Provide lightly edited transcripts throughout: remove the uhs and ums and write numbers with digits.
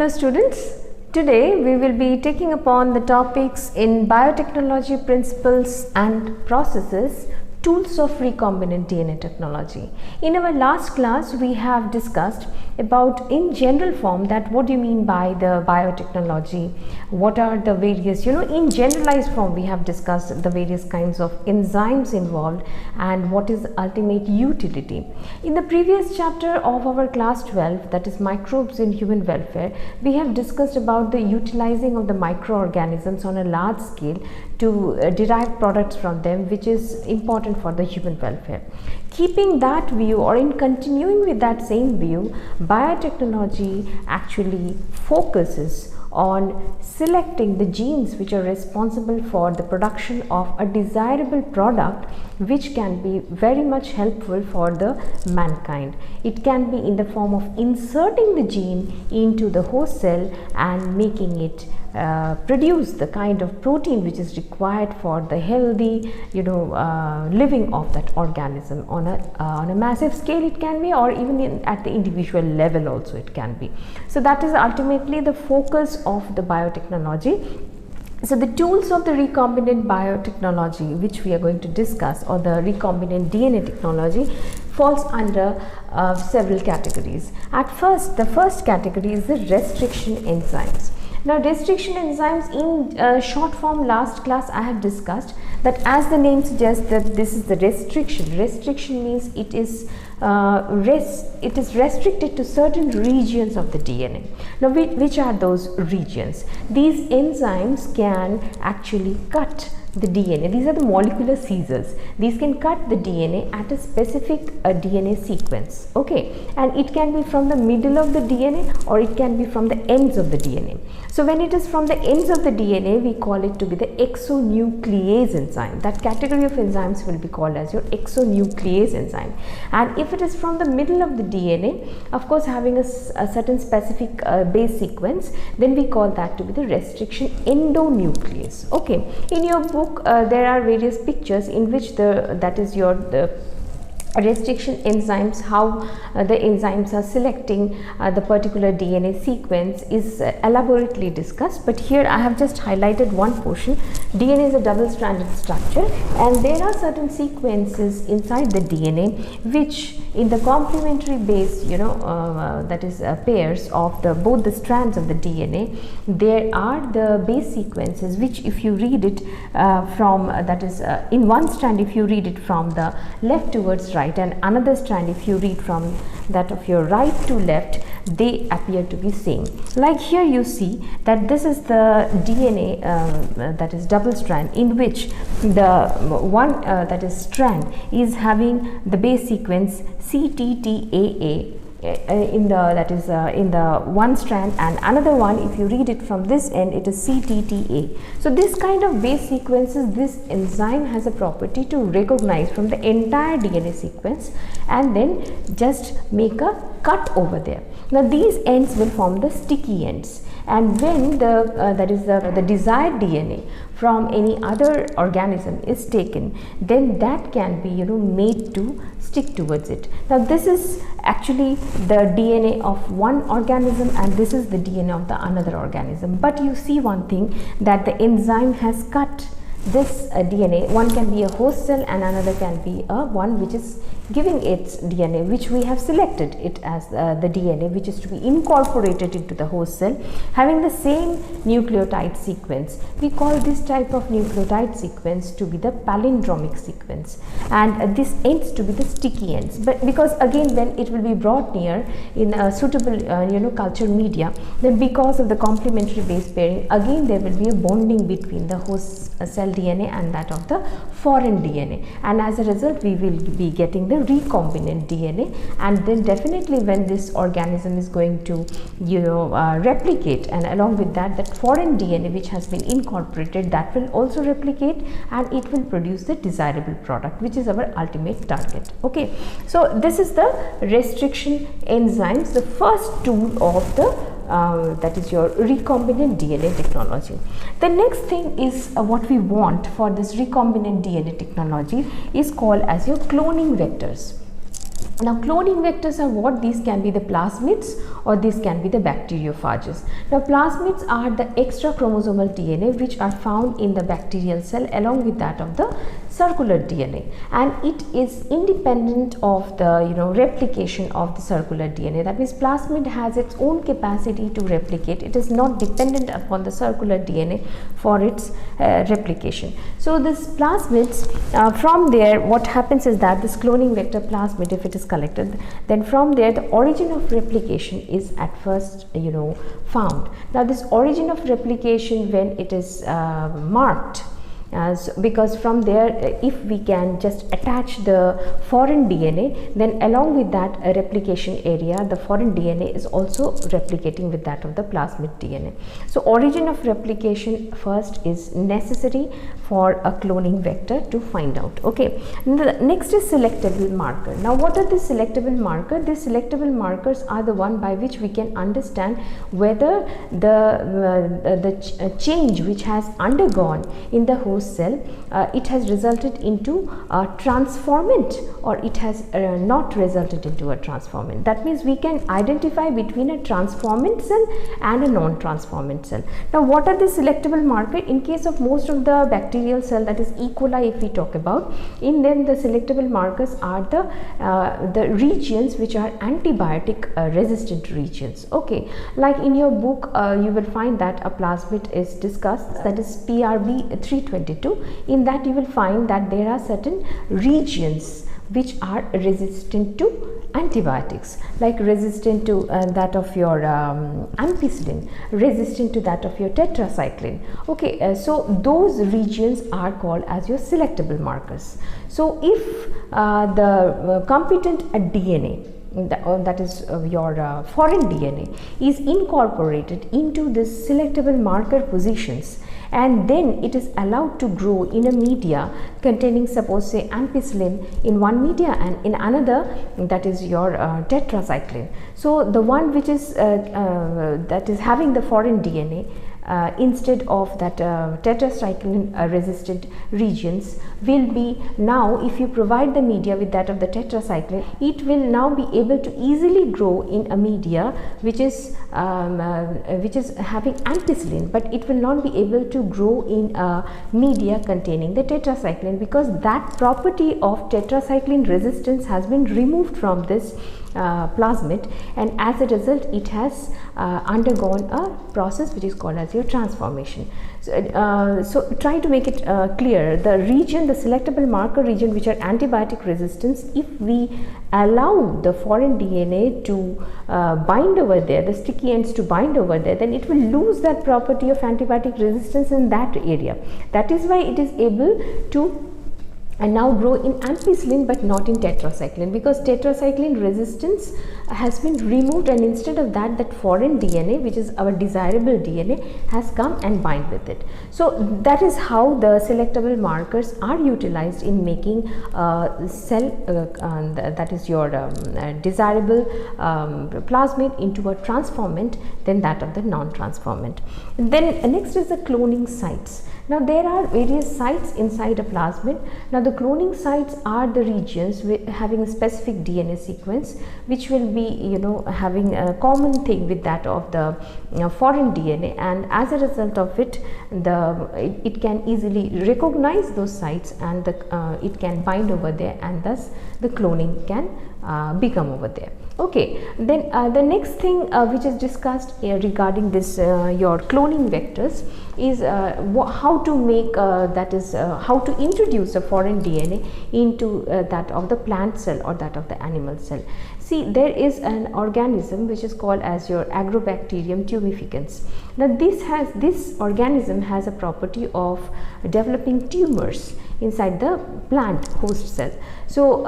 Hello students, today we will be taking upon the topics in biotechnology principles and processes, tools of recombinant DNA technology. In our last class we have discussed about in general form that what do you mean by the biotechnology, what are the various, in generalized form we have discussed the various kinds of enzymes involved and what is the ultimate utility. In the previous chapter of our class 12, that is microbes in human welfare, we have discussed about the utilizing of the microorganisms on a large scale to derive products from them, which is important for the human welfare. Keeping that view, or in continuing with that same view, biotechnology actually focuses on selecting the genes which are responsible for the production of a desirable product which can be very much helpful for the mankind. It can be in the form of inserting the gene into the host cell and making it produce the kind of protein which is required for the healthy living of that organism on a massive scale. It can be, or even at the individual level also it can be. So that is ultimately the focus of the biotechnology. So the tools of the recombinant biotechnology which we are going to discuss, or the recombinant DNA technology, falls under several categories. At first, the first category is the restriction enzymes. Now restriction enzymes, in short form, last class I have discussed that, as the name suggests, that this is the restriction. Restriction means it is restricted to certain regions of the DNA. Now which are those regions? These enzymes can actually cut the DNA. These are the molecular scissors. These can cut the DNA at a specific DNA sequence, okay, and it can be from the middle of the DNA or it can be from the ends of the DNA. So when it is from the ends of the DNA, we call it to be the exonuclease enzyme. That category of enzymes will be called as your exonuclease enzyme. And if it is from the middle of the DNA, of course having a certain specific base sequence, then we call that to be the restriction endonuclease. Okay, in your book there are various pictures in which the restriction enzymes, how the enzymes are selecting the particular DNA sequence is elaborately discussed, but here I have just highlighted one portion. DNA is a double-stranded structure and there are certain sequences inside the DNA which in the complementary base, that is pairs of both the strands of the DNA, there are the base sequences which, if you read it from in one strand, if you read it from the left towards right, and another strand if you read from that of your right to left, they appear to be same. Like here you see that this is the DNA that is double strand, in which the one that is strand is having the base sequence CTTAA in the one strand, and another one, if you read it from this end, it is CTTA. So this kind of base sequences, this enzyme has a property to recognize from the entire DNA sequence and then just make a cut over there. Now these ends will form the sticky ends, and when the desired DNA from any other organism is taken, then that can be made to stick towards it. Now this is actually the DNA of one organism and this is the DNA of the another organism, but you see one thing, that the enzyme has cut this DNA. One can be a host cell and another can be a one which is giving its DNA, which we have selected it as the DNA which is to be incorporated into the host cell, having the same nucleotide sequence. We call this type of nucleotide sequence to be the palindromic sequence, and this ends to be the sticky ends. But because again when it will be brought near in a suitable culture media, then because of the complementary base pairing, again there will be a bonding between the host cell DNA and that of the foreign DNA, and as a result we will be getting the recombinant DNA. And then definitely when this organism is going to replicate, and along with that foreign DNA which has been incorporated, that will also replicate and it will produce the desirable product, which is our ultimate target. Okay, so this is the restriction enzymes, the first tool of the that is your recombinant DNA technology. The next thing is what we want for this recombinant DNA technology is called as your cloning vectors. Now cloning vectors are what? These can be the plasmids or these can be the bacteriophages. Now plasmids are the extra chromosomal DNA which are found in the bacterial cell along with that of the circular DNA, and it is independent of the replication of the circular DNA. That means plasmid has its own capacity to replicate. It is not dependent upon the circular DNA for its replication. So this plasmids, from there what happens is that this cloning vector plasmid, if it is collected, then from there the origin of replication is at first found. Now this origin of replication, when it is marked, because from there if we can just attach the foreign DNA, then along with that replication area, the foreign DNA is also replicating with that of the plasmid DNA. So origin of replication first is necessary for a cloning vector to find out. Okay, the next is selectable marker. Now what are the selectable marker? These selectable markers are the one by which we can understand whether the change which has undergone in the host cell, it has resulted into a transformant or it has not resulted into a transformant. That means we can identify between a transformant cell and a non-transformant cell. Now what are the selectable marker? In case of most of the bacterial cell, that is E. coli if we talk about, in them the selectable markers are the regions which are antibiotic resistant regions. Okay, like in your book you will find that a plasmid is discussed, that is PRB 322. In that you will find that there are certain regions which are resistant to antibiotics, like resistant to that of your ampicillin, resistant to that of your tetracycline. Okay, so those regions are called as your selectable markers. So if the competent DNA, that is your foreign DNA, is incorporated into this selectable marker positions, and then it is allowed to grow in a media containing, suppose say, ampicillin in one media and in another, that is your tetracycline. So the one which is that is having the foreign DNA, instead of that tetracycline resistant regions, will be now, if you provide the media with that of the tetracycline, it will now be able to easily grow in a media which is having ampicillin, but it will not be able to grow in a media containing the tetracycline, because that property of tetracycline resistance has been removed from this plasmid, and as a result it has undergone a process which is called as your transformation. So try to make it clear. The region, the selectable marker region which are antibiotic resistance, if we allow the foreign DNA to bind over there, the sticky ends to bind over there, then it will lose that property of antibiotic resistance in that area. That is why it is able to and now grow in ampicillin but not in tetracycline, because tetracycline resistance has been removed, and instead of that, that foreign DNA, which is our desirable DNA, has come and bind with it. So that is how the selectable markers are utilized in making cell that is your desirable plasmid into a transformant, then that of the non-transformant. Then next is the cloning sites. Now there are various sites inside a plasmid. Now the cloning sites are the regions having a specific DNA sequence which will be having a common thing with that of the foreign DNA, and as a result of it, it can easily recognize those sites, and it can bind over there, and thus the cloning can become over there. Okay, then the next thing which is discussed regarding this your cloning vectors is how to make that is how to introduce a foreign DNA into that of the plant cell or that of the animal cell. See, there is an organism which is called as your Agrobacterium tumeficans. Now this organism has a property of developing tumors inside the plant host cell. So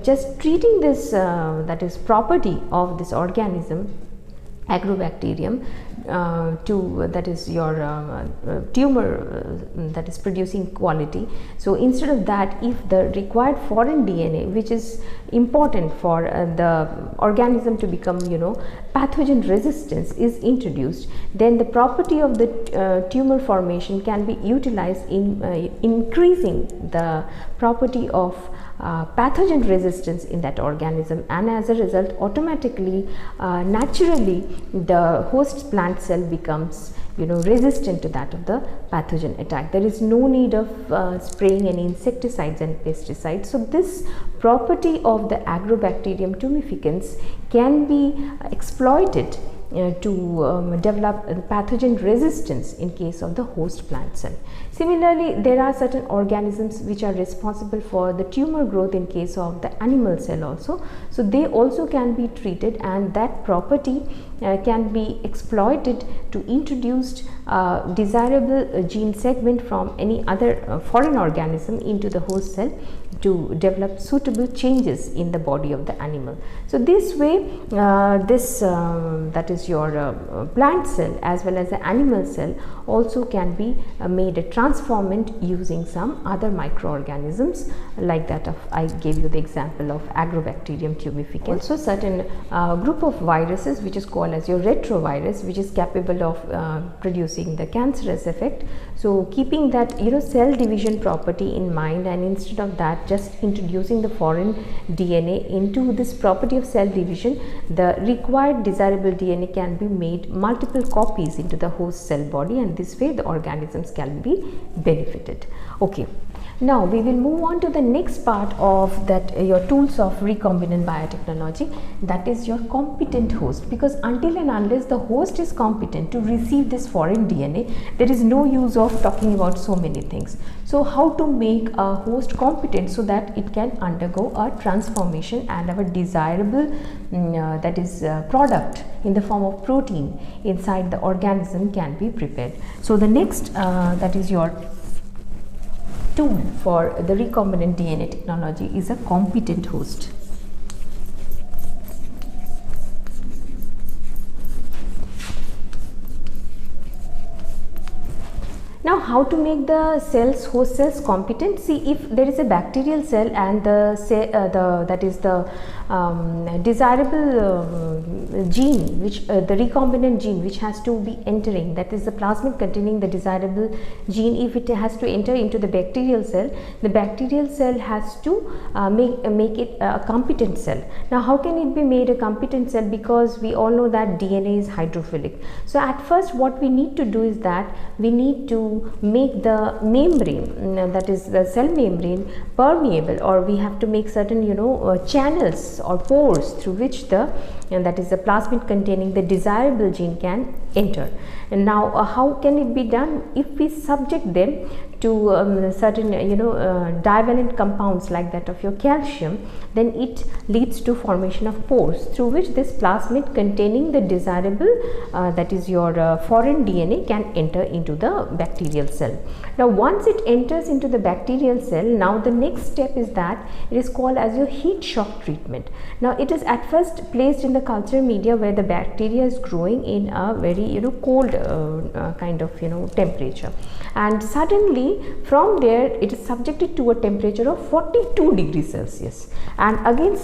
just treating this that is property of this organism Agrobacterium to that is your tumor that is producing quality. So instead of that, if the required foreign DNA, which is important for the organism to become pathogen resistance, is introduced, then the property of the tumor formation can be utilized in increasing the property of pathogen resistance in that organism, and as a result automatically naturally the host plant cell becomes resistant to that of the pathogen attack. There is no need of spraying any insecticides and pesticides. So this property of the Agrobacterium tumeficans can be exploited to develop pathogen resistance in case of the host plant cell. Similarly, there are certain organisms which are responsible for the tumor growth in case of the animal cell also. So they also can be treated, and that property can be exploited to introduce desirable gene segment from any other foreign organism into the host cell to develop suitable changes in the body of the animal. So this way that is your plant cell as well as the animal cell also can be made a transformant using some other microorganisms, like that of I gave you the example of Agrobacterium tumeficans. Also certain group of viruses which is called as your retrovirus, which is capable of producing the cancerous effect. So keeping that cell division property in mind, and instead of that just introducing the foreign DNA into this property of cell division, the required desirable DNA can be made multiple copies into the host cell body, and this way the organisms can be benefited. Okay. Now we will move on to the next part of that your tools of recombinant biotechnology, that is your competent host, because until and unless the host is competent to receive this foreign DNA, there is no use of talking about so many things. So how to make a host competent so that it can undergo a transformation and have a desirable that is product in the form of protein inside the organism can be prepared. So the next that is your tool for the recombinant DNA technology is a competent host. Now, how to make the host cells competent? See, if there is a bacterial cell and that is the desirable gene, which the recombinant gene which has to be entering, that is the plasmid containing the desirable gene, if it has to enter into the bacterial cell has to make it a competent cell. Now, how can it be made a competent cell? Because we all know that DNA is hydrophilic. So at first what we need to do is that we need to make the membrane, that is the cell membrane, permeable, or we have to make certain channels or pores through which that is the plasmid containing the desirable gene can enter. And now how can it be done? If we subject them to certain divalent compounds like that of your calcium, then it leads to formation of pores through which this plasmid containing the desirable that is your foreign DNA can enter into the bacterial cell. Now once it enters into the bacterial cell, now the next step is that it is called as your heat shock treatment. Now it is at first placed in the culture media where the bacteria is growing in a very cold kind of temperature, and suddenly from there it is subjected to a temperature of 42 degrees Celsius, and again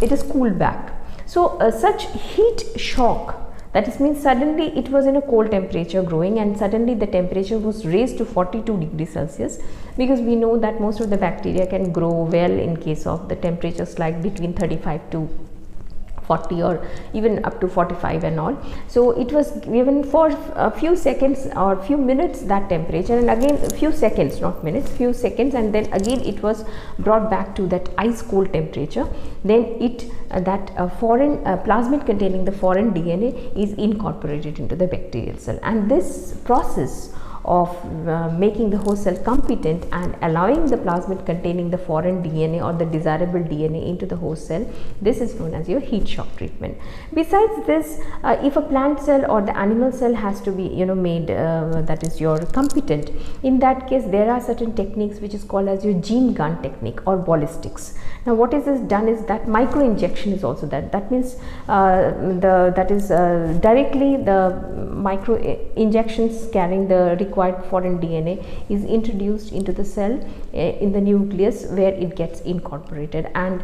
it is cooled back. So such heat shock, that is means suddenly it was in a cold temperature growing, and suddenly the temperature was raised to 42 degrees Celsius, because we know that most of the bacteria can grow well in case of the temperatures like between 35 to 40 or even up to 45 and all. So it was given for a few seconds or few minutes that temperature, and again a few seconds, not minutes, few seconds, and then again it was brought back to that ice cold temperature. Then that foreign plasmid containing the foreign DNA is incorporated into the bacterial cell, and this process of making the host cell competent and allowing the plasmid containing the foreign DNA or the desirable DNA into the host cell, this is known as your heat shock treatment. Besides this, if a plant cell or the animal cell has to be made that is your competent, in that case there are certain techniques which is called as your gene gun technique or ballistics. Now what is this done is that micro injection is also that means directly the micro injections carrying the required foreign DNA is introduced into the cell in the nucleus where it gets incorporated, and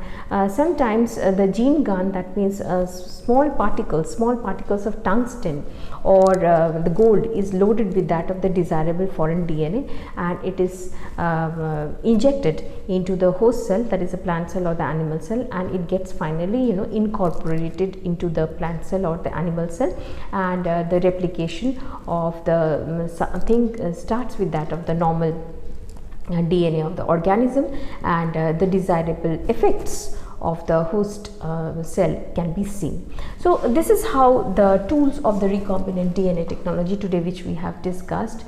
sometimes the gene gun, that means small particles of tungsten or the gold is loaded with that of the desirable foreign DNA, and it is injected into the host cell, that is a plant cell or the animal cell, and it gets finally incorporated into the plant cell or the animal cell, and the replication of the thing starts with that of the normal DNA of the organism, and the desirable effects of the host cell can be seen. So this is how the tools of the recombinant DNA technology today, which we have discussed,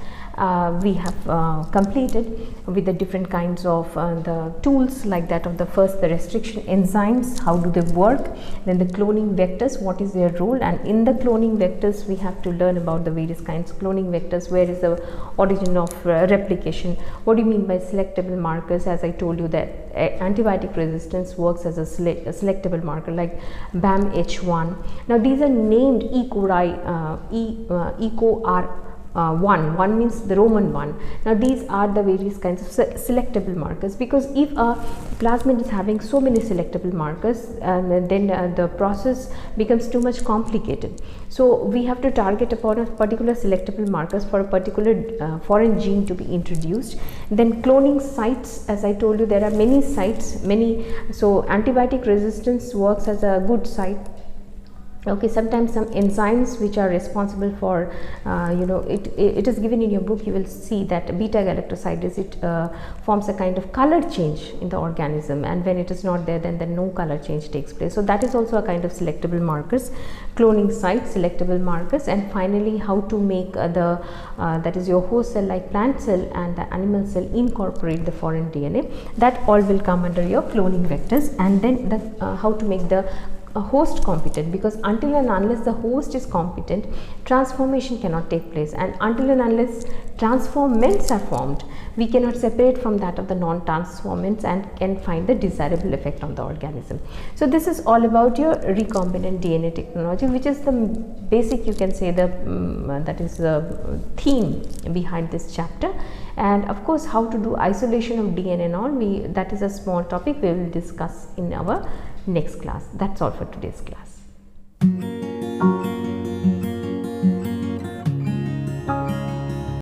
we have completed with the different kinds of the tools, like that of the first, the restriction enzymes, how do they work, then the cloning vectors, what is their role, and in the cloning vectors we have to learn about the various kinds of cloning vectors, where is the origin of replication, what do you mean by selectable markers. As I told you that antibiotic resistance works as a selectable marker like BAMH1. Now these are named E. coli, one means the Roman one. Now these are the various kinds of selectable markers, because if a plasmid is having so many selectable markers, then the process becomes too much complicated. So we have to target upon a particular selectable markers for a particular foreign gene to be introduced. Then cloning sites, as I told you, there are many sites, so antibiotic resistance works as a good site. Okay, sometimes some enzymes which are responsible for it is given in your book, you will see that beta galactosidase, it forms a kind of color change in the organism, and when it is not there, then no color change takes place. So that is also a kind of selectable markers, cloning sites, selectable markers. And finally, how to make that is your host cell like plant cell and the animal cell incorporate the foreign DNA, that all will come under your cloning vectors. And then how to make the host competent, because until and unless the host is competent, transformation cannot take place, and until and unless transformants are formed, we cannot separate from that of the non-transformants and can find the desirable effect on the organism. So this is all about your recombinant DNA technology, which is the basic, you can say, the that is the theme behind this chapter. And of course, how to do isolation of DNA and all, that is a small topic we will discuss in our next class. That's all for today's class.